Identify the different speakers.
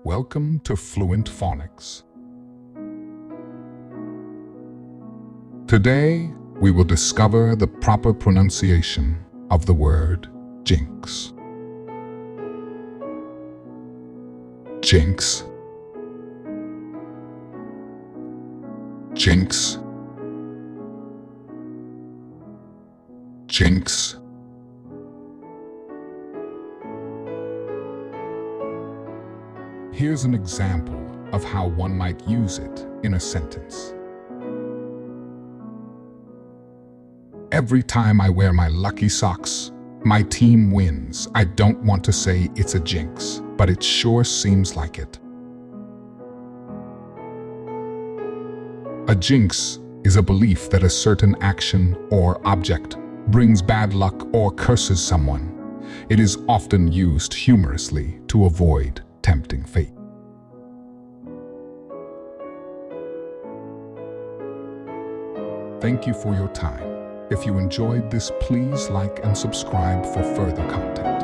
Speaker 1: Welcome to Fluent Phonics. Today, we will discover the proper pronunciation of the word Jinx. Jinx. Jinx. Jinx. Here's an example of how one might use it in a sentence. Every time I wear my lucky socks, my team wins. I don't want to say it's a jinx, but it sure seems like it. A jinx is a belief that a certain action or object brings bad luck or curses someone. It is often used humorously to avoid tempting fate. Thank you for your time. If you enjoyed this, please like and subscribe for further content.